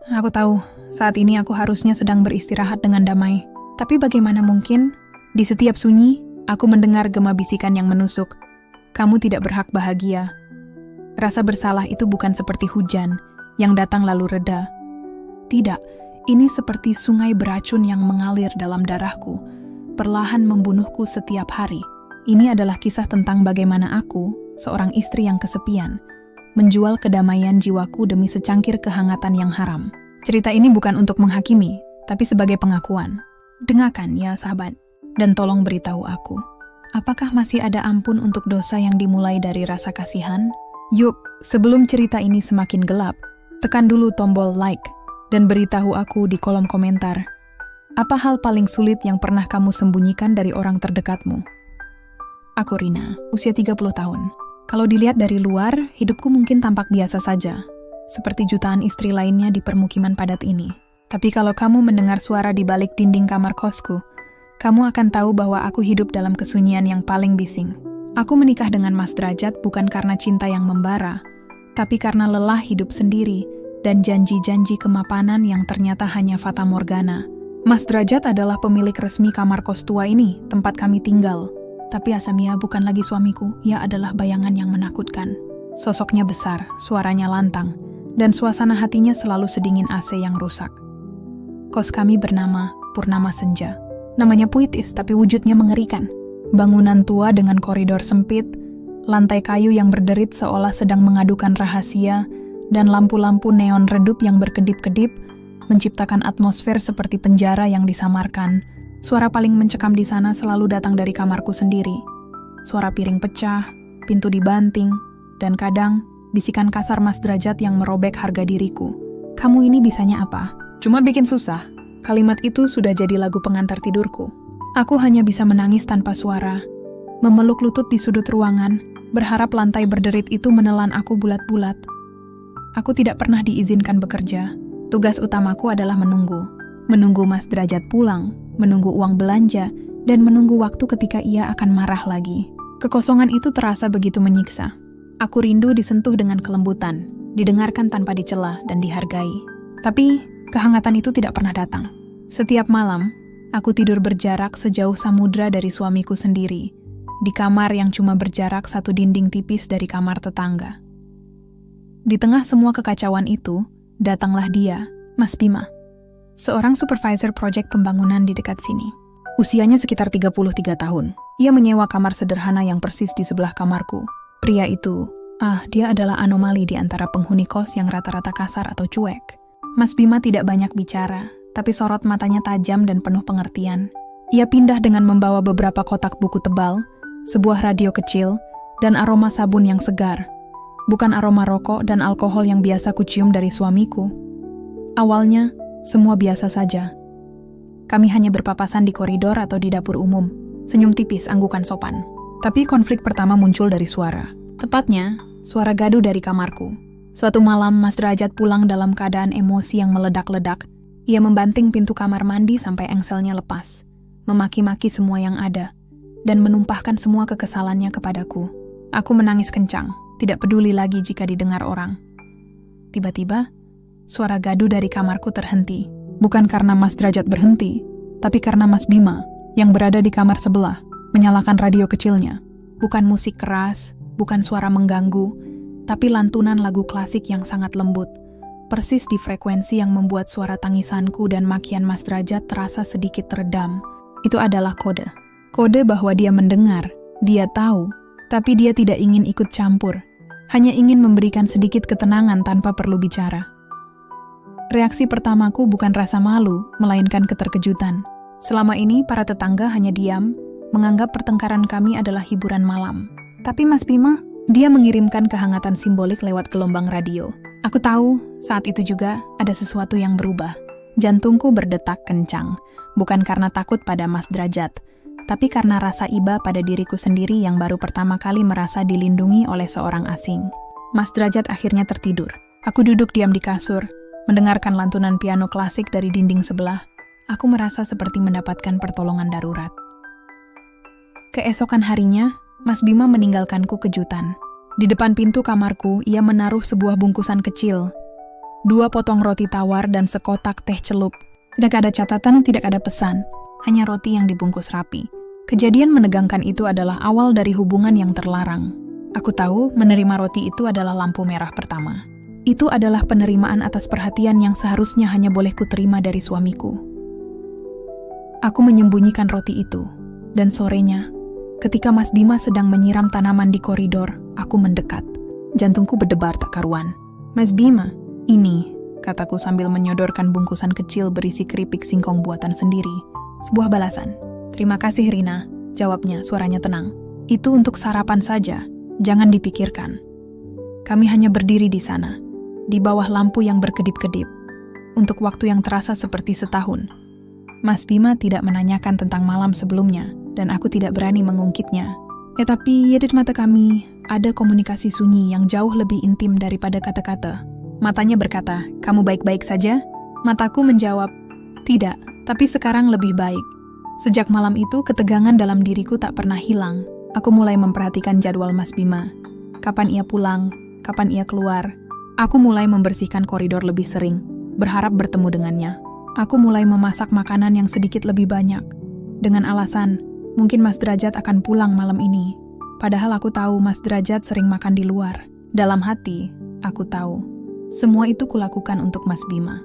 Aku tahu, saat ini aku harusnya sedang beristirahat dengan damai. Tapi bagaimana mungkin, di setiap sunyi, aku mendengar gema bisikan yang menusuk. Kamu tidak berhak bahagia. Rasa bersalah itu bukan seperti hujan, yang datang lalu reda. Tidak, ini seperti sungai beracun yang mengalir dalam darahku, perlahan membunuhku setiap hari. Ini adalah kisah tentang bagaimana aku, seorang istri yang kesepian, menjual kedamaian jiwaku demi secangkir kehangatan yang haram. Cerita ini bukan untuk menghakimi, tapi sebagai pengakuan. Dengarkan ya sahabat, dan tolong beritahu aku, apakah masih ada ampun untuk dosa yang dimulai dari rasa kasihan? Yuk, sebelum cerita ini semakin gelap, tekan dulu tombol like, dan beritahu aku di kolom komentar, apa hal paling sulit yang pernah kamu sembunyikan dari orang terdekatmu? Aku Rina, usia 30 tahun. Kalau dilihat dari luar, hidupku mungkin tampak biasa saja, seperti jutaan istri lainnya di permukiman padat ini. Tapi kalau kamu mendengar suara di balik dinding kamar kosku, kamu akan tahu bahwa aku hidup dalam kesunyian yang paling bising. Aku menikah dengan Mas Derajat bukan karena cinta yang membara, tapi karena lelah hidup sendiri dan janji-janji kemapanan yang ternyata hanya fata morgana. Mas Derajat adalah pemilik resmi kamar kos tua ini, tempat kami tinggal. Tapi Asamia bukan lagi suamiku, ia adalah bayangan yang menakutkan. Sosoknya besar, suaranya lantang, dan suasana hatinya selalu sedingin AC yang rusak. Kos kami bernama Purnama Senja. Namanya puitis, tapi wujudnya mengerikan. Bangunan tua dengan koridor sempit, lantai kayu yang berderit seolah sedang mengadukan rahasia, dan lampu-lampu neon redup yang berkedip-kedip, menciptakan atmosfer seperti penjara yang disamarkan. Suara paling mencekam di sana selalu datang dari kamarku sendiri. Suara piring pecah, pintu dibanting, dan kadang bisikan kasar Mas Derajat yang merobek harga diriku. Kamu ini bisanya apa? Cuma bikin susah. Kalimat itu sudah jadi lagu pengantar tidurku. Aku hanya bisa menangis tanpa suara, memeluk lutut di sudut ruangan, berharap lantai berderit itu menelan aku bulat-bulat. Aku tidak pernah diizinkan bekerja. Tugas utamaku adalah menunggu. Menunggu Mas Derajat pulang, menunggu uang belanja, dan menunggu waktu ketika ia akan marah lagi. Kekosongan itu terasa begitu menyiksa. Aku rindu disentuh dengan kelembutan, didengarkan tanpa dicela dan dihargai. Tapi, kehangatan itu tidak pernah datang. Setiap malam, aku tidur berjarak sejauh samudra dari suamiku sendiri, di kamar yang cuma berjarak satu dinding tipis dari kamar tetangga. Di tengah semua kekacauan itu, datanglah dia, Mas Bima. Seorang supervisor proyek pembangunan di dekat sini. Usianya sekitar 33 tahun. Ia menyewa kamar sederhana yang persis di sebelah kamarku. Pria itu, dia adalah anomali di antara penghuni kos yang rata-rata kasar atau cuek. Mas Bima tidak banyak bicara, tapi sorot matanya tajam dan penuh pengertian. Ia pindah dengan membawa beberapa kotak buku tebal, sebuah radio kecil, dan aroma sabun yang segar. Bukan aroma rokok dan alkohol yang biasa kucium dari suamiku. Awalnya, semua biasa saja. Kami hanya berpapasan di koridor atau di dapur umum, senyum tipis anggukan sopan. Tapi konflik pertama muncul dari suara. Tepatnya, suara gaduh dari kamarku. Suatu malam, Mas Derajat pulang dalam keadaan emosi yang meledak-ledak. Ia membanting pintu kamar mandi sampai engselnya lepas, memaki-maki semua yang ada, dan menumpahkan semua kekesalannya kepadaku. Aku menangis kencang, tidak peduli lagi jika didengar orang. Tiba-tiba, suara gaduh dari kamarku terhenti. Bukan karena Mas Derajat berhenti, tapi karena Mas Bima, yang berada di kamar sebelah, menyalakan radio kecilnya. Bukan musik keras, bukan suara mengganggu, tapi lantunan lagu klasik yang sangat lembut. Persis di frekuensi yang membuat suara tangisanku dan makian Mas Derajat terasa sedikit teredam. Itu adalah kode. Kode bahwa dia mendengar, dia tahu, tapi dia tidak ingin ikut campur. Hanya ingin memberikan sedikit ketenangan tanpa perlu bicara. Reaksi pertamaku bukan rasa malu, melainkan keterkejutan. Selama ini, para tetangga hanya diam, menganggap pertengkaran kami adalah hiburan malam. Tapi Mas Bima, dia mengirimkan kehangatan simbolik lewat gelombang radio. Aku tahu, saat itu juga ada sesuatu yang berubah. Jantungku berdetak kencang, bukan karena takut pada Mas Derajat, tapi karena rasa iba pada diriku sendiri yang baru pertama kali merasa dilindungi oleh seorang asing. Mas Derajat akhirnya tertidur. Aku duduk diam di kasur, mendengarkan lantunan piano klasik dari dinding sebelah. Aku merasa seperti mendapatkan pertolongan darurat. Keesokan harinya, Mas Bima meninggalkanku kejutan. Di depan pintu kamarku, ia menaruh sebuah bungkusan kecil. 2 potong roti tawar dan sekotak teh celup. Tidak ada catatan, tidak ada pesan. Hanya roti yang dibungkus rapi. Kejadian menegangkan itu adalah awal dari hubungan yang terlarang. Aku tahu menerima roti itu adalah lampu merah pertama. Itu adalah penerimaan atas perhatian yang seharusnya hanya boleh kuterima dari suamiku. Aku menyembunyikan roti itu. Dan sorenya, ketika Mas Bima sedang menyiram tanaman di koridor, aku mendekat. Jantungku berdebar tak karuan. "Mas Bima, ini," kataku sambil menyodorkan bungkusan kecil berisi keripik singkong buatan sendiri. "Sebuah balasan." "Terima kasih, Rina," jawabnya, suaranya tenang. "Itu untuk sarapan saja, jangan dipikirkan." Kami hanya berdiri di sana, di bawah lampu yang berkedip-kedip, untuk waktu yang terasa seperti setahun. Mas Bima tidak menanyakan tentang malam sebelumnya, dan aku tidak berani mengungkitnya. Tapi di mata kami, ada komunikasi sunyi yang jauh lebih intim daripada kata-kata. Matanya berkata, "Kamu baik-baik saja?" Mataku menjawab, "Tidak, tapi sekarang lebih baik." Sejak malam itu, ketegangan dalam diriku tak pernah hilang. Aku mulai memperhatikan jadwal Mas Bima. Kapan ia pulang, kapan ia keluar. Aku mulai membersihkan koridor lebih sering, berharap bertemu dengannya. Aku mulai memasak makanan yang sedikit lebih banyak, dengan alasan, mungkin Mas Derajat akan pulang malam ini. Padahal aku tahu Mas Derajat sering makan di luar. Dalam hati, aku tahu. Semua itu kulakukan untuk Mas Bima.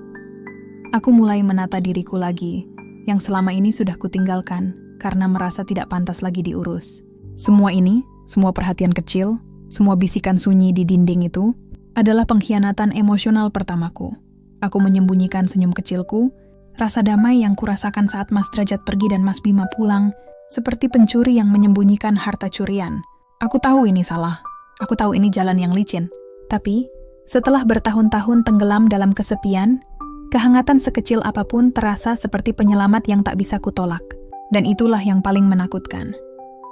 Aku mulai menata diriku lagi, yang selama ini sudah kutinggalkan, karena merasa tidak pantas lagi diurus. Semua ini, semua perhatian kecil, semua bisikan sunyi di dinding itu, adalah pengkhianatan emosional pertamaku. Aku menyembunyikan senyum kecilku, rasa damai yang kurasakan saat Mas Derajat pergi dan Mas Bima pulang, seperti pencuri yang menyembunyikan harta curian. Aku tahu ini salah. Aku tahu ini jalan yang licin. Tapi, setelah bertahun-tahun tenggelam dalam kesepian, kehangatan sekecil apapun terasa seperti penyelamat yang tak bisa kutolak. Dan itulah yang paling menakutkan.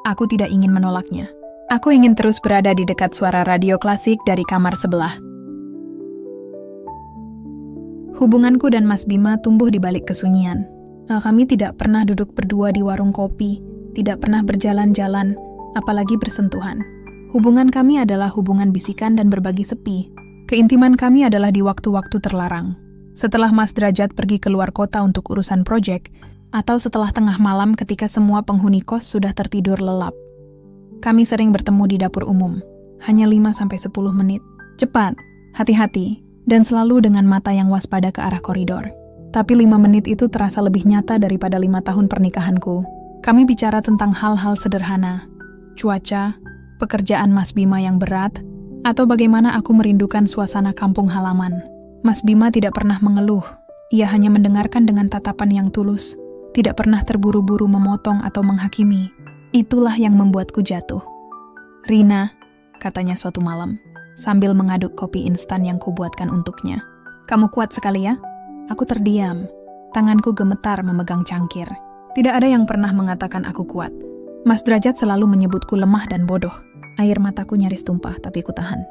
Aku tidak ingin menolaknya. Aku ingin terus berada di dekat suara radio klasik dari kamar sebelah. Hubunganku dan Mas Bima tumbuh di balik kesunyian. Kami tidak pernah duduk berdua di warung kopi, tidak pernah berjalan-jalan, apalagi bersentuhan. Hubungan kami adalah hubungan bisikan dan berbagi sepi. Keintiman kami adalah di waktu-waktu terlarang. Setelah Mas Derajat pergi keluar kota untuk urusan proyek, atau setelah tengah malam ketika semua penghuni kos sudah tertidur lelap. Kami sering bertemu di dapur umum, hanya 5-10 menit. Cepat, hati-hati, dan selalu dengan mata yang waspada ke arah koridor. Tapi 5 menit itu terasa lebih nyata daripada 5 tahun pernikahanku. Kami bicara tentang hal-hal sederhana, cuaca, pekerjaan Mas Bima yang berat, atau bagaimana aku merindukan suasana kampung halaman. Mas Bima tidak pernah mengeluh, ia hanya mendengarkan dengan tatapan yang tulus, tidak pernah terburu-buru memotong atau menghakimi. Itulah yang membuatku jatuh. "Rina," katanya suatu malam, sambil mengaduk kopi instan yang kubuatkan untuknya. "Kamu kuat sekali ya?" Aku terdiam. Tanganku gemetar memegang cangkir. Tidak ada yang pernah mengatakan aku kuat. Mas Derajat selalu menyebutku lemah dan bodoh. Air mataku nyaris tumpah, tapi ku tahan.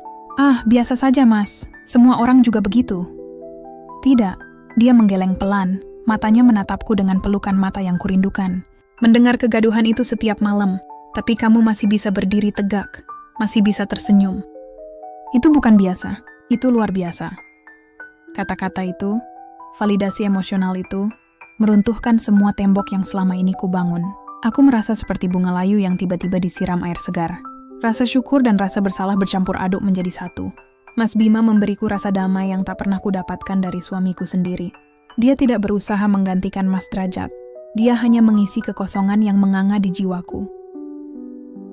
"Biasa saja, Mas. Semua orang juga begitu." "Tidak." Dia menggeleng pelan. Matanya menatapku dengan pelukan mata yang kurindukan. "Mendengar kegaduhan itu setiap malam, tapi kamu masih bisa berdiri tegak, masih bisa tersenyum. Itu bukan biasa, itu luar biasa." Kata-kata itu, validasi emosional itu, meruntuhkan semua tembok yang selama ini kubangun. Aku merasa seperti bunga layu yang tiba-tiba disiram air segar. Rasa syukur dan rasa bersalah bercampur aduk menjadi satu. Mas Bima memberiku rasa damai yang tak pernah kudapatkan dari suamiku sendiri. Dia tidak berusaha menggantikan Mas Derajat. Dia hanya mengisi kekosongan yang menganga di jiwaku.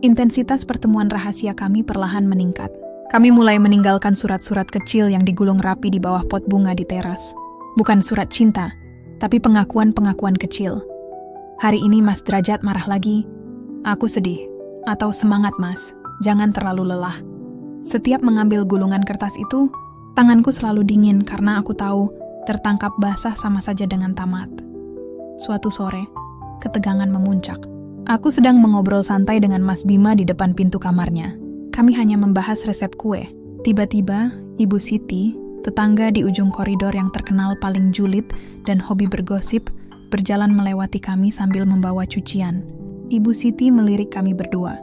Intensitas pertemuan rahasia kami perlahan meningkat. Kami mulai meninggalkan surat-surat kecil yang digulung rapi di bawah pot bunga di teras. Bukan surat cinta, tapi pengakuan-pengakuan kecil. "Hari ini Mas Derajat marah lagi. Aku sedih." Atau "Semangat Mas, jangan terlalu lelah." Setiap mengambil gulungan kertas itu, tanganku selalu dingin karena aku tahu tertangkap basah sama saja dengan tamat. Suatu sore, ketegangan memuncak. Aku sedang mengobrol santai dengan Mas Bima di depan pintu kamarnya. Kami hanya membahas resep kue. Tiba-tiba, Ibu Siti, tetangga di ujung koridor yang terkenal paling julid dan hobi bergosip, berjalan melewati kami sambil membawa cucian. Ibu Siti melirik kami berdua,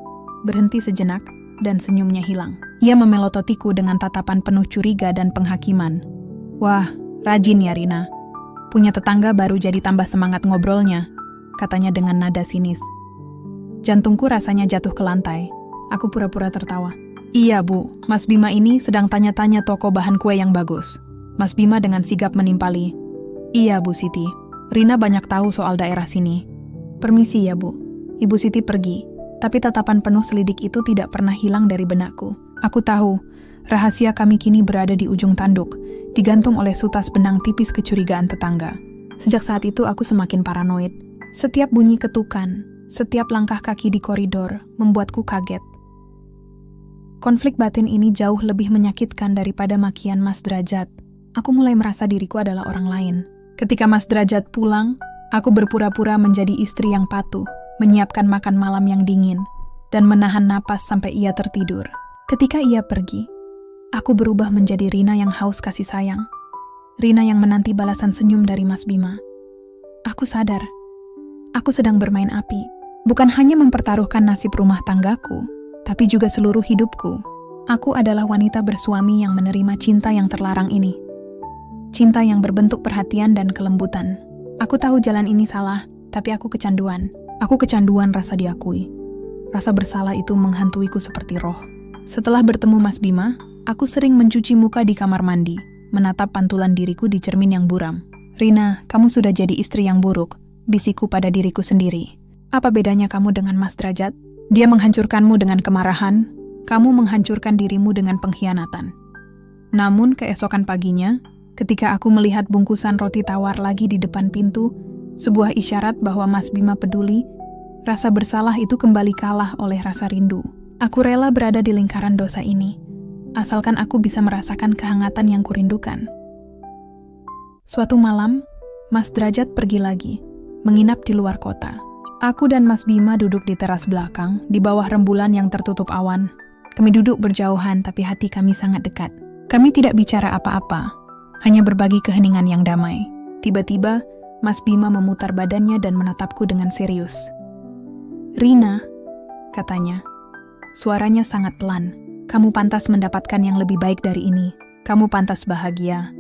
berhenti sejenak, dan senyumnya hilang. Ia memelototiku dengan tatapan penuh curiga dan penghakiman. Wah, rajin ya Rina. Punya tetangga baru jadi tambah semangat ngobrolnya, katanya dengan nada sinis. Jantungku rasanya jatuh ke lantai. Aku pura-pura tertawa. Iya Bu, Mas Bima ini sedang tanya-tanya toko bahan kue yang bagus. Mas Bima dengan sigap menimpali. Iya Bu Siti, Rina banyak tahu soal daerah sini. Permisi ya Bu. Ibu Siti pergi, tapi tatapan penuh selidik itu tidak pernah hilang dari benakku. Aku tahu, rahasia kami kini berada di ujung tanduk, digantung oleh sutas benang tipis kecurigaan tetangga. Sejak saat itu aku semakin paranoid. Setiap bunyi ketukan, setiap langkah kaki di koridor membuatku kaget. Konflik batin ini jauh lebih menyakitkan daripada makian Mas Derajat. Aku mulai merasa diriku adalah orang lain. Ketika Mas Derajat pulang, aku berpura-pura menjadi istri yang patuh, menyiapkan makan malam yang dingin, dan menahan napas sampai ia tertidur. Ketika ia pergi, aku berubah menjadi Rina yang haus kasih sayang. Rina yang menanti balasan senyum dari Mas Bima. Aku sadar, aku sedang bermain api. Bukan hanya mempertaruhkan nasib rumah tanggaku, tapi juga seluruh hidupku. Aku adalah wanita bersuami yang menerima cinta yang terlarang ini. Cinta yang berbentuk perhatian dan kelembutan. Aku tahu jalan ini salah, tapi aku kecanduan. Aku kecanduan rasa diakui. Rasa bersalah itu menghantuiku seperti roh. Setelah bertemu Mas Bima, aku sering mencuci muka di kamar mandi, menatap pantulan diriku di cermin yang buram. Rina, kamu sudah jadi istri yang buruk, bisikku pada diriku sendiri. Apa bedanya kamu dengan Mas Derajat? Dia menghancurkanmu dengan kemarahan, kamu menghancurkan dirimu dengan pengkhianatan. Namun keesokan paginya, ketika aku melihat bungkusan roti tawar lagi di depan pintu, sebuah isyarat bahwa Mas Bima peduli, rasa bersalah itu kembali kalah oleh rasa rindu. Aku rela berada di lingkaran dosa ini, asalkan aku bisa merasakan kehangatan yang kurindukan. Suatu malam, Mas Derajat pergi lagi, menginap di luar kota. Aku dan Mas Bima duduk di teras belakang, di bawah rembulan yang tertutup awan. Kami duduk berjauhan, tapi hati kami sangat dekat. Kami tidak bicara apa-apa, hanya berbagi keheningan yang damai. Tiba-tiba, Mas Bima memutar badannya dan menatapku dengan serius. Rina, katanya. Suaranya sangat pelan. Kamu pantas mendapatkan yang lebih baik dari ini. Kamu pantas bahagia.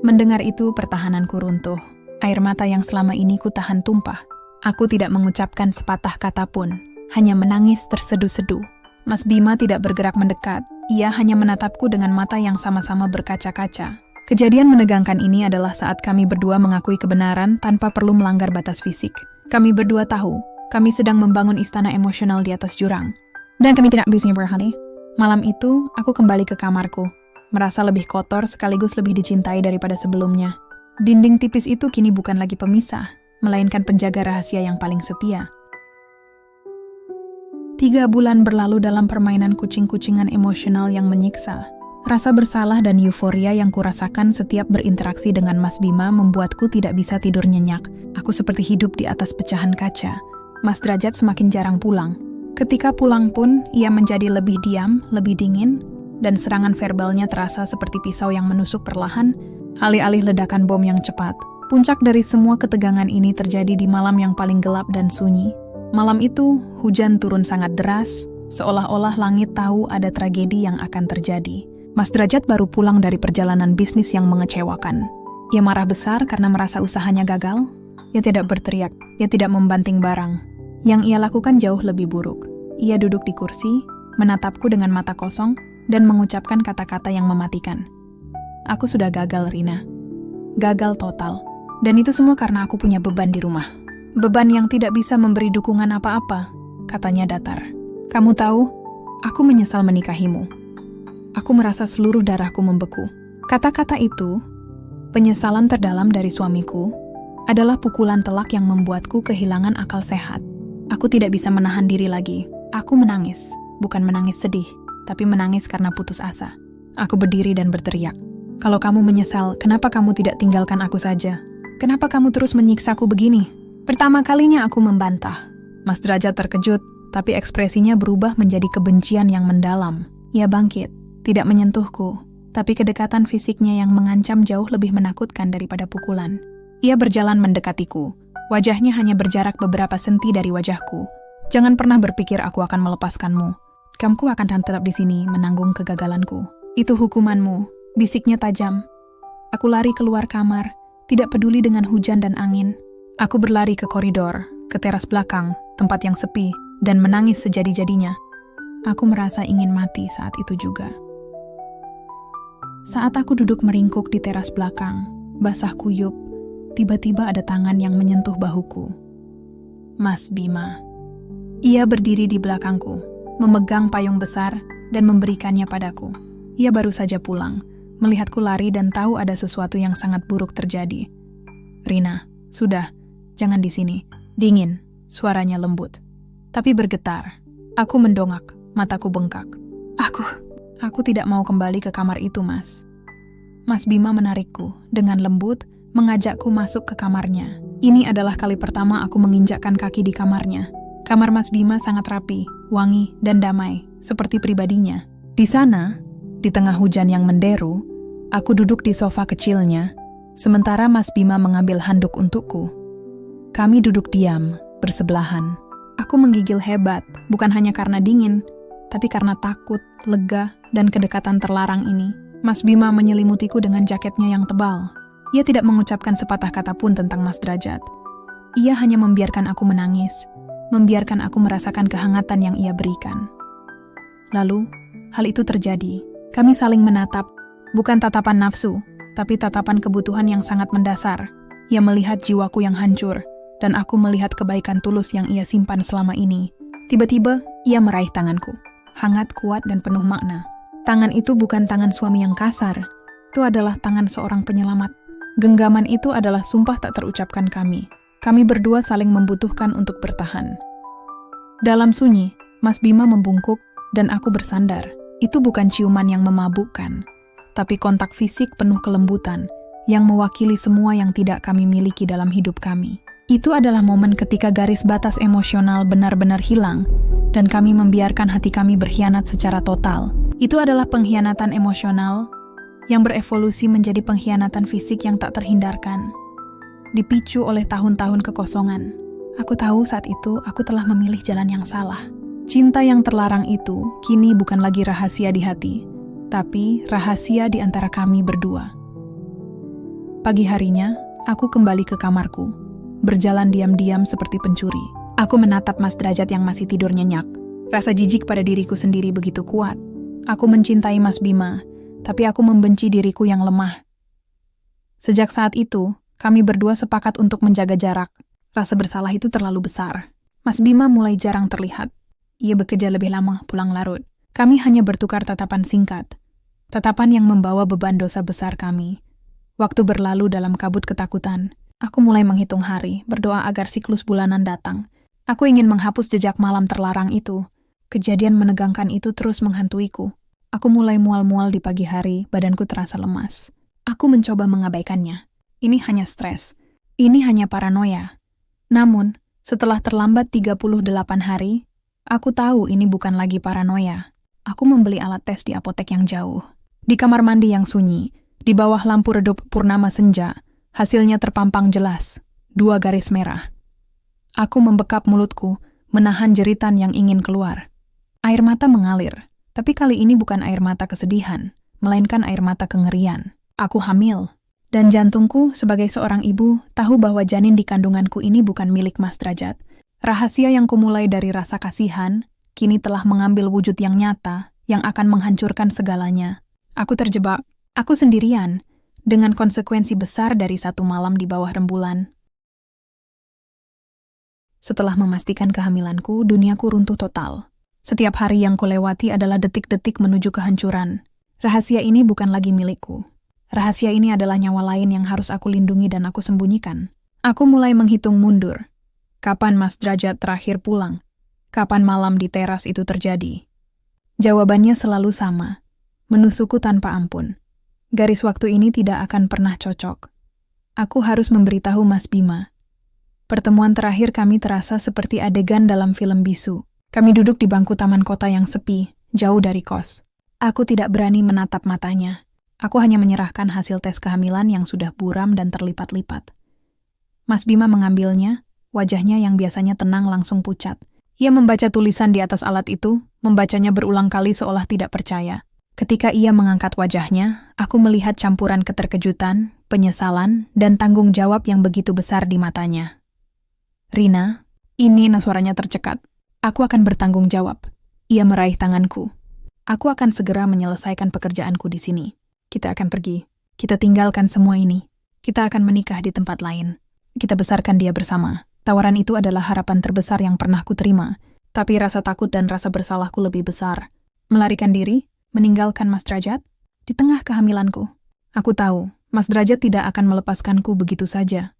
Mendengar itu, pertahananku runtuh. Air mata yang selama ini ku tahan tumpah. Aku tidak mengucapkan sepatah kata pun, hanya menangis terseduh-seduh. Mas Bima tidak bergerak mendekat. Ia hanya menatapku dengan mata yang sama-sama berkaca-kaca. Kejadian menegangkan ini adalah saat kami berdua mengakui kebenaran tanpa perlu melanggar batas fisik. Kami berdua tahu, kami sedang membangun istana emosional di atas jurang. Dan kami tidak bisa berhenti. Malam itu, aku kembali ke kamarku, merasa lebih kotor sekaligus lebih dicintai daripada sebelumnya. Dinding tipis itu kini bukan lagi pemisah, melainkan penjaga rahasia yang paling setia. 3 bulan berlalu dalam permainan kucing-kucingan emosional yang menyiksa. Rasa bersalah dan euforia yang kurasakan setiap berinteraksi dengan Mas Bima membuatku tidak bisa tidur nyenyak. Aku seperti hidup di atas pecahan kaca. Mas Derajat semakin jarang pulang. Ketika pulang pun, ia menjadi lebih diam, lebih dingin, dan serangan verbalnya terasa seperti pisau yang menusuk perlahan, alih-alih ledakan bom yang cepat. Puncak dari semua ketegangan ini terjadi di malam yang paling gelap dan sunyi. Malam itu, hujan turun sangat deras, seolah-olah langit tahu ada tragedi yang akan terjadi. Mas Derajat baru pulang dari perjalanan bisnis yang mengecewakan. Ia marah besar karena merasa usahanya gagal. Ia tidak berteriak, ia tidak membanting barang. Yang ia lakukan jauh lebih buruk. Ia duduk di kursi, menatapku dengan mata kosong, dan mengucapkan kata-kata yang mematikan. Aku sudah gagal, Rina. Gagal total. Dan itu semua karena aku punya beban di rumah. Beban yang tidak bisa memberi dukungan apa-apa, katanya datar. Kamu tahu, aku menyesal menikahimu. Aku merasa seluruh darahku membeku. Kata-kata itu, penyesalan terdalam dari suamiku, adalah pukulan telak yang membuatku kehilangan akal sehat. Aku tidak bisa menahan diri lagi. Aku menangis, bukan menangis sedih, tapi menangis karena putus asa. Aku berdiri dan berteriak. Kalau kamu menyesal, kenapa kamu tidak tinggalkan aku saja? Kenapa kamu terus menyiksaku begini? Pertama kalinya aku membantah. Mas Derajat terkejut, tapi ekspresinya berubah menjadi kebencian yang mendalam. Ia bangkit, tidak menyentuhku, tapi kedekatan fisiknya yang mengancam jauh lebih menakutkan daripada pukulan. Ia berjalan mendekatiku. Wajahnya hanya berjarak beberapa senti dari wajahku. Jangan pernah berpikir aku akan melepaskanmu. Kamu akan tetap di sini menanggung kegagalanku. Itu hukumanmu, bisiknya tajam. Aku lari keluar kamar, tidak peduli dengan hujan dan angin. Aku berlari ke koridor, ke teras belakang, tempat yang sepi, dan menangis sejadi-jadinya. Aku merasa ingin mati saat itu juga. Saat aku duduk meringkuk di teras belakang, basah kuyup, tiba-tiba ada tangan yang menyentuh bahuku. Mas Bima. Ia berdiri di belakangku, memegang payung besar dan memberikannya padaku. Ia baru saja pulang, melihatku lari dan tahu ada sesuatu yang sangat buruk terjadi. Rina, sudah, jangan di sini. Dingin, suaranya lembut. Tapi bergetar. Aku mendongak, mataku bengkak. Aku tidak mau kembali ke kamar itu, Mas. Mas Bima menarikku dengan lembut, mengajakku masuk ke kamarnya. Ini adalah kali pertama aku menginjakkan kaki di kamarnya. Kamar Mas Bima sangat rapi, wangi, dan damai, seperti pribadinya. Di sana, di tengah hujan yang menderu, aku duduk di sofa kecilnya, sementara Mas Bima mengambil handuk untukku. Kami duduk diam, bersebelahan. Aku menggigil hebat, bukan hanya karena dingin, tapi karena takut, lega, dan kedekatan terlarang ini. Mas Bima menyelimutiku dengan jaketnya yang tebal. Ia tidak mengucapkan sepatah kata pun tentang Mas Derajat. Ia hanya membiarkan aku menangis, membiarkan aku merasakan kehangatan yang ia berikan. Lalu, hal itu terjadi. Kami saling menatap, bukan tatapan nafsu, tapi tatapan kebutuhan yang sangat mendasar. Ia melihat jiwaku yang hancur, dan aku melihat kebaikan tulus yang ia simpan selama ini. Tiba-tiba, ia meraih tanganku. Hangat, kuat, dan penuh makna. Tangan itu bukan tangan suami yang kasar. Itu adalah tangan seorang penyelamat. Genggaman itu adalah sumpah tak terucapkan kami. Kami berdua saling membutuhkan untuk bertahan. Dalam sunyi, Mas Bima membungkuk dan aku bersandar. Itu bukan ciuman yang memabukkan, tapi kontak fisik penuh kelembutan yang mewakili semua yang tidak kami miliki dalam hidup kami. Itu adalah momen ketika garis batas emosional benar-benar hilang dan kami membiarkan hati kami berkhianat secara total. Itu adalah pengkhianatan emosional yang berevolusi menjadi pengkhianatan fisik yang tak terhindarkan. Dipicu oleh tahun-tahun kekosongan. Aku tahu saat itu aku telah memilih jalan yang salah. Cinta yang terlarang itu kini bukan lagi rahasia di hati, tapi rahasia di antara kami berdua. Pagi harinya, aku kembali ke kamarku, berjalan diam-diam seperti pencuri. Aku menatap Mas Derajat yang masih tidur nyenyak. Rasa jijik pada diriku sendiri begitu kuat. Aku mencintai Mas Bima, tapi aku membenci diriku yang lemah. Sejak saat itu, kami berdua sepakat untuk menjaga jarak. Rasa bersalah itu terlalu besar. Mas Bima mulai jarang terlihat. Ia bekerja lebih lama, pulang larut. Kami hanya bertukar tatapan singkat. Tatapan yang membawa beban dosa besar kami. Waktu berlalu dalam kabut ketakutan. Aku mulai menghitung hari, berdoa agar siklus bulanan datang. Aku ingin menghapus jejak malam terlarang itu. Kejadian menegangkan itu terus menghantuiku. Aku mulai mual-mual di pagi hari, badanku terasa lemas. Aku mencoba mengabaikannya. Ini hanya stres. Ini hanya paranoia. Namun, setelah terlambat 38 hari, aku tahu ini bukan lagi paranoia. Aku membeli alat tes di apotek yang jauh. Di kamar mandi yang sunyi, di bawah lampu redup purnama senja, hasilnya terpampang jelas, 2 garis merah. Aku membekap mulutku, menahan jeritan yang ingin keluar. Air mata mengalir, tapi kali ini bukan air mata kesedihan, melainkan air mata kengerian. Aku hamil, dan jantungku sebagai seorang ibu tahu bahwa janin di kandunganku ini bukan milik Mas Derajat. Rahasia yang kumulai dari rasa kasihan, kini telah mengambil wujud yang nyata, yang akan menghancurkan segalanya. Aku terjebak, aku sendirian, dengan konsekuensi besar dari satu malam di bawah rembulan. Setelah memastikan kehamilanku, duniaku runtuh total. Setiap hari yang kulewati adalah detik-detik menuju kehancuran. Rahasia ini bukan lagi milikku. Rahasia ini adalah nyawa lain yang harus aku lindungi dan aku sembunyikan. Aku mulai menghitung mundur. Kapan Mas Derajat terakhir pulang? Kapan malam di teras itu terjadi? Jawabannya selalu sama. Menusukku tanpa ampun. Garis waktu ini tidak akan pernah cocok. Aku harus memberitahu Mas Bima. Pertemuan terakhir kami terasa seperti adegan dalam film bisu. Kami duduk di bangku taman kota yang sepi, jauh dari kos. Aku tidak berani menatap matanya. Aku hanya menyerahkan hasil tes kehamilan yang sudah buram dan terlipat-lipat. Mas Bima mengambilnya, wajahnya yang biasanya tenang langsung pucat. Ia membaca tulisan di atas alat itu, membacanya berulang kali seolah tidak percaya. Ketika ia mengangkat wajahnya, aku melihat campuran keterkejutan, penyesalan, dan tanggung jawab yang begitu besar di matanya. "Rina," ini suaranya tercekat. "Aku akan bertanggung jawab." Ia meraih tanganku. "Aku akan segera menyelesaikan pekerjaanku di sini. Kita akan pergi. Kita tinggalkan semua ini. Kita akan menikah di tempat lain. Kita besarkan dia bersama." Tawaran itu adalah harapan terbesar yang pernah kuterima, tapi rasa takut dan rasa bersalahku lebih besar. Melarikan diri? Meninggalkan Mas Derajat? Di tengah kehamilanku. Aku tahu, Mas Derajat tidak akan melepaskanku begitu saja.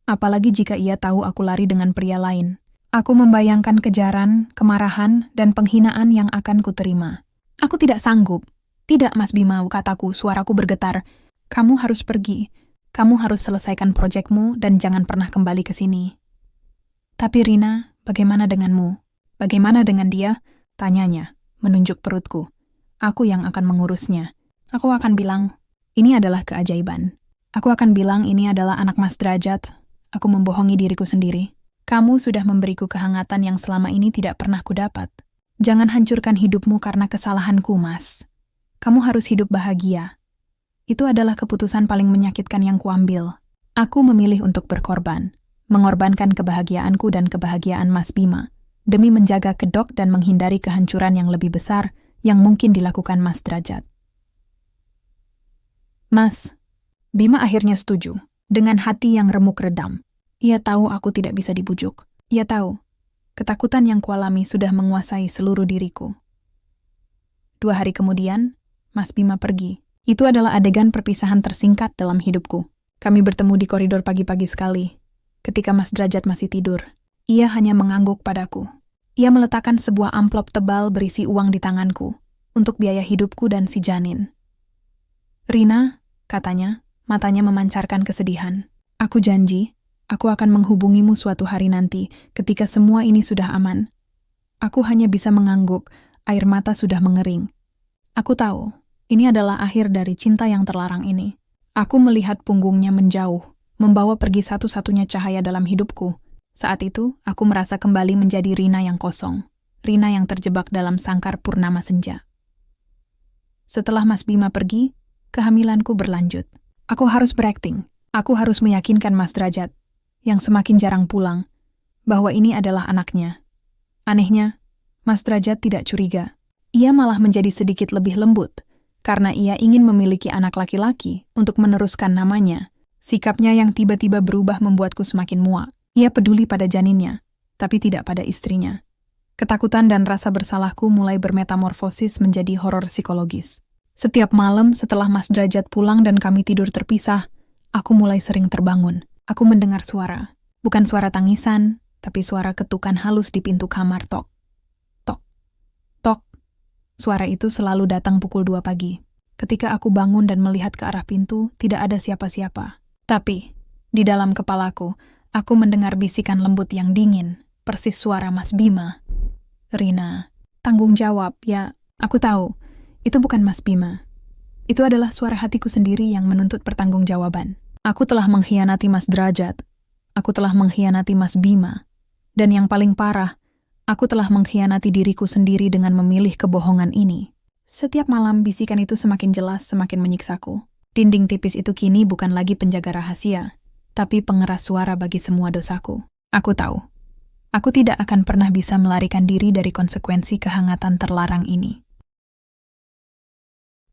Apalagi jika ia tahu aku lari dengan pria lain. Aku membayangkan kejaran, kemarahan, dan penghinaan yang akan kuterima. "Aku tidak sanggup." "Tidak, Mas Bima," kataku, suaraku bergetar. "Kamu harus pergi. Kamu harus selesaikan proyekmu dan jangan pernah kembali ke sini." "Tapi Rina, bagaimana denganmu? Bagaimana dengan dia?" tanyanya, menunjuk perutku. "Aku yang akan mengurusnya." Aku akan bilang, "Ini adalah keajaiban." Aku akan bilang ini adalah anak Mas Derajat. Aku membohongi diriku sendiri. "Kamu sudah memberiku kehangatan yang selama ini tidak pernah kudapat. Jangan hancurkan hidupmu karena kesalahanku, Mas. Kamu harus hidup bahagia." Itu adalah keputusan paling menyakitkan yang kuambil. Aku memilih untuk berkorban, mengorbankan kebahagiaanku dan kebahagiaan Mas Bima, demi menjaga kedok dan menghindari kehancuran yang lebih besar yang mungkin dilakukan Mas Derajat. "Mas," Bima akhirnya setuju, dengan hati yang remuk redam. Ia tahu aku tidak bisa dibujuk. Ia tahu, ketakutan yang kualami sudah menguasai seluruh diriku. 2 hari kemudian, Mas Bima pergi. Itu adalah adegan perpisahan tersingkat dalam hidupku. Kami bertemu di koridor pagi-pagi sekali. Ketika Mas Derajat masih tidur, ia hanya mengangguk padaku. Ia meletakkan sebuah amplop tebal berisi uang di tanganku, untuk biaya hidupku dan si janin. "Rina," katanya, matanya memancarkan kesedihan. "Aku janji, aku akan menghubungimu suatu hari nanti, ketika semua ini sudah aman." Aku hanya bisa mengangguk, air mata sudah mengering. Aku tahu, ini adalah akhir dari cinta yang terlarang ini. Aku melihat punggungnya menjauh, membawa pergi satu-satunya cahaya dalam hidupku. Saat itu, aku merasa kembali menjadi Rina yang kosong. Rina yang terjebak dalam sangkar purnama senja. Setelah Mas Bima pergi, kehamilanku berlanjut. Aku harus berakting. Aku harus meyakinkan Mas Derajat, yang semakin jarang pulang, bahwa ini adalah anaknya. Anehnya, Mas Derajat tidak curiga. Ia malah menjadi sedikit lebih lembut, karena ia ingin memiliki anak laki-laki untuk meneruskan namanya. Sikapnya yang tiba-tiba berubah membuatku semakin muak. Ia peduli pada janinnya, tapi tidak pada istrinya. Ketakutan dan rasa bersalahku mulai bermetamorfosis menjadi horor psikologis. Setiap malam setelah Mas Derajat pulang dan kami tidur terpisah, aku mulai sering terbangun. Aku mendengar suara. Bukan suara tangisan, tapi suara ketukan halus di pintu kamar. Tok, tok, tok. Suara itu selalu datang pukul 2 pagi. Ketika aku bangun dan melihat ke arah pintu, tidak ada siapa-siapa. Tapi, di dalam kepalaku, aku mendengar bisikan lembut yang dingin, persis suara Mas Bima. "Rina, tanggung jawab, ya. Aku tahu, itu bukan Mas Bima. Itu adalah suara hatiku sendiri yang menuntut pertanggungjawaban. Aku telah mengkhianati Mas Derajat. Aku telah mengkhianati Mas Bima. Dan yang paling parah, aku telah mengkhianati diriku sendiri dengan memilih kebohongan ini." Setiap malam bisikan itu semakin jelas, semakin menyiksaku. Dinding tipis itu kini bukan lagi penjaga rahasia, tapi pengeras suara bagi semua dosaku. Aku tahu, aku tidak akan pernah bisa melarikan diri dari konsekuensi kehangatan terlarang ini.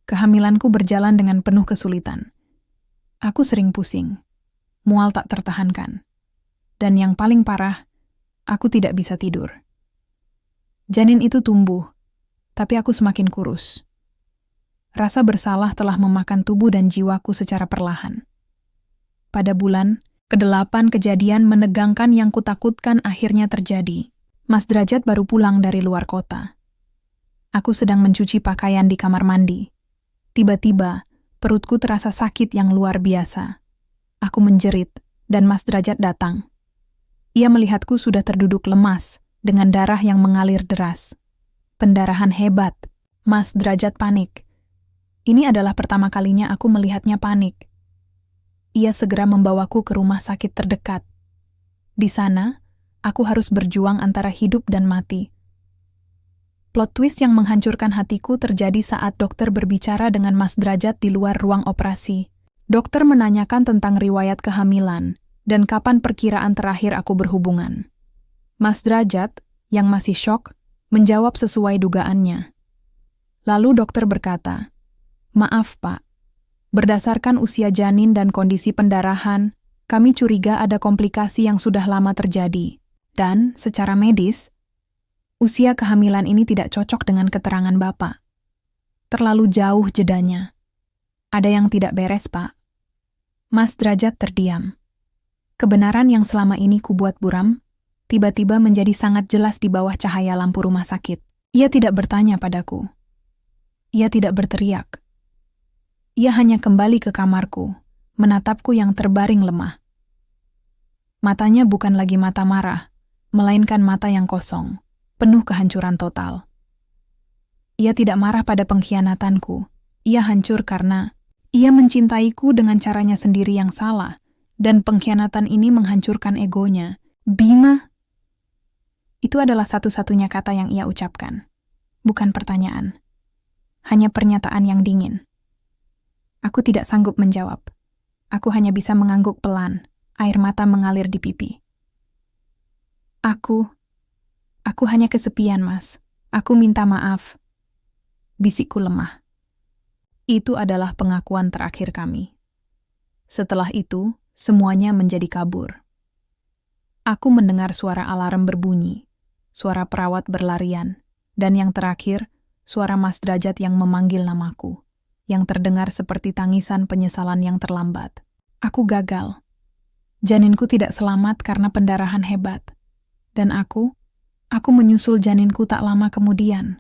Kehamilanku berjalan dengan penuh kesulitan. Aku sering pusing, mual tak tertahankan. Dan yang paling parah, aku tidak bisa tidur. Janin itu tumbuh, tapi aku semakin kurus. Rasa bersalah telah memakan tubuh dan jiwaku secara perlahan. Pada bulan ke-8 kejadian menegangkan yang kutakutkan akhirnya terjadi. Mas Derajat baru pulang dari luar kota. Aku sedang mencuci pakaian di kamar mandi. Tiba-tiba, perutku terasa sakit yang luar biasa. Aku menjerit, dan Mas Derajat datang. Ia melihatku sudah terduduk lemas, dengan darah yang mengalir deras. Pendarahan hebat. Mas Derajat panik. Ini adalah pertama kalinya aku melihatnya panik. Ia segera membawaku ke rumah sakit terdekat. Di sana, aku harus berjuang antara hidup dan mati. Plot twist yang menghancurkan hatiku terjadi saat dokter berbicara dengan Mas Derajat di luar ruang operasi. Dokter menanyakan tentang riwayat kehamilan dan kapan perkiraan terakhir aku berhubungan. Mas Derajat, yang masih syok, menjawab sesuai dugaannya. Lalu dokter berkata, "Maaf, Pak. Berdasarkan usia janin dan kondisi pendarahan, kami curiga ada komplikasi yang sudah lama terjadi. Dan, secara medis, usia kehamilan ini tidak cocok dengan keterangan Bapak. Terlalu jauh jedanya. Ada yang tidak beres, Pak." Mas Derajat terdiam. Kebenaran yang selama ini kubuat buram, tiba-tiba menjadi sangat jelas di bawah cahaya lampu rumah sakit. Ia tidak bertanya padaku. Ia tidak berteriak. Ia hanya kembali ke kamarku, menatapku yang terbaring lemah. Matanya bukan lagi mata marah, melainkan mata yang kosong, penuh kehancuran total. Ia tidak marah pada pengkhianatanku. Ia hancur karena ia mencintaiku dengan caranya sendiri yang salah, dan pengkhianatan ini menghancurkan egonya. Bima! Itu adalah satu-satunya kata yang ia ucapkan. Bukan pertanyaan. Hanya pernyataan yang dingin. Aku tidak sanggup menjawab. Aku hanya bisa mengangguk pelan, air mata mengalir di pipi. Aku hanya kesepian, Mas. Aku minta maaf. Bisikku lemah. Itu adalah pengakuan terakhir kami. Setelah itu, semuanya menjadi kabur. Aku mendengar suara alarm berbunyi, suara perawat berlarian, dan yang terakhir, suara Mas Derajat yang memanggil namaku, yang terdengar seperti tangisan penyesalan yang terlambat. Aku gagal. Janinku tidak selamat karena pendarahan hebat. Dan aku menyusul janinku tak lama kemudian.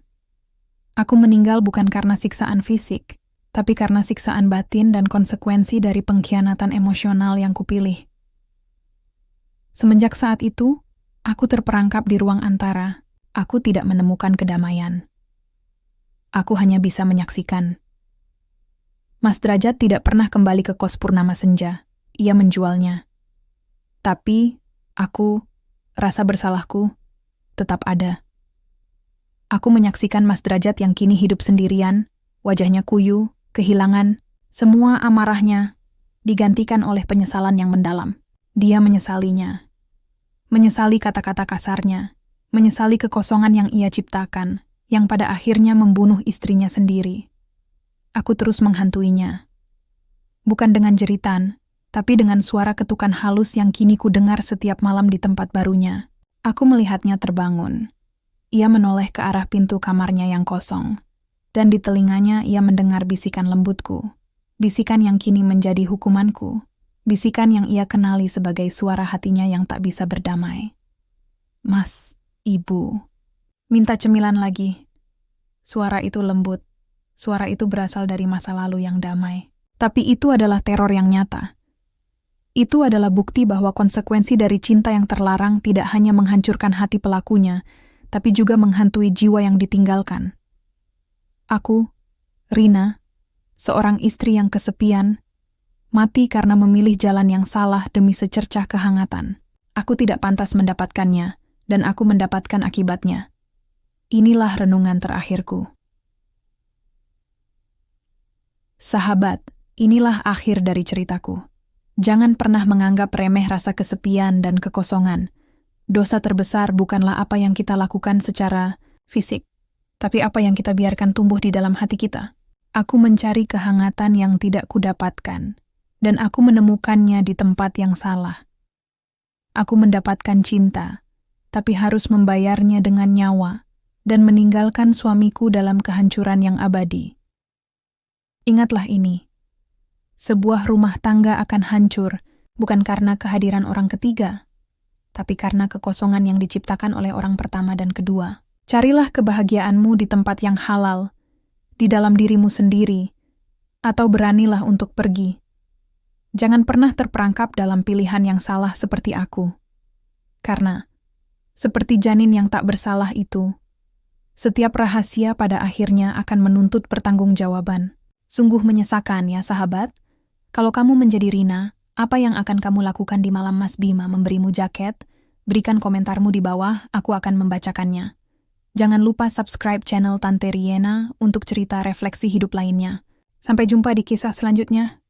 Aku meninggal bukan karena siksaan fisik, tapi karena siksaan batin dan konsekuensi dari pengkhianatan emosional yang kupilih. Semenjak saat itu, aku terperangkap di ruang antara. Aku tidak menemukan kedamaian. Aku hanya bisa menyaksikan. Mas Derajat tidak pernah kembali ke kos Purnama Senja. Ia menjualnya. Tapi, rasa bersalahku, tetap ada. Aku menyaksikan Mas Derajat yang kini hidup sendirian, wajahnya kuyu, kehilangan, semua amarahnya digantikan oleh penyesalan yang mendalam. Dia menyesalinya. Menyesali kata-kata kasarnya, menyesali kekosongan yang ia ciptakan, yang pada akhirnya membunuh istrinya sendiri. Aku terus menghantuinya. Bukan dengan jeritan, tapi dengan suara ketukan halus yang kini ku dengar setiap malam di tempat barunya. Aku melihatnya terbangun. Ia menoleh ke arah pintu kamarnya yang kosong. Dan di telinganya ia mendengar bisikan lembutku, bisikan yang kini menjadi hukumanku, bisikan yang ia kenali sebagai suara hatinya yang tak bisa berdamai. "Mas, Ibu, minta cemilan lagi." Suara itu lembut, suara itu berasal dari masa lalu yang damai. Tapi itu adalah teror yang nyata. Itu adalah bukti bahwa konsekuensi dari cinta yang terlarang tidak hanya menghancurkan hati pelakunya, tapi juga menghantui jiwa yang ditinggalkan. Aku, Rina, seorang istri yang kesepian, mati karena memilih jalan yang salah demi secercah kehangatan. Aku tidak pantas mendapatkannya, dan aku mendapatkan akibatnya. Inilah renungan terakhirku. Sahabat, inilah akhir dari ceritaku. Jangan pernah menganggap remeh rasa kesepian dan kekosongan. Dosa terbesar bukanlah apa yang kita lakukan secara fisik, tapi apa yang kita biarkan tumbuh di dalam hati kita. Aku mencari kehangatan yang tidak kudapatkan, dan aku menemukannya di tempat yang salah. Aku mendapatkan cinta, tapi harus membayarnya dengan nyawa, dan meninggalkan suamiku dalam kehancuran yang abadi. Ingatlah ini. Sebuah rumah tangga akan hancur, bukan karena kehadiran orang ketiga, tapi karena kekosongan yang diciptakan oleh orang pertama dan kedua. Carilah kebahagiaanmu di tempat yang halal, di dalam dirimu sendiri, atau beranilah untuk pergi. Jangan pernah terperangkap dalam pilihan yang salah seperti aku. Karena, seperti janin yang tak bersalah itu, setiap rahasia pada akhirnya akan menuntut pertanggungjawaban. Sungguh menyesakan ya sahabat. Kalau kamu menjadi Rina, apa yang akan kamu lakukan di malam Mas Bima memberimu jaket? Berikan komentarmu di bawah, aku akan membacakannya. Jangan lupa subscribe channel Tante Riena untuk cerita refleksi hidup lainnya. Sampai jumpa di kisah selanjutnya.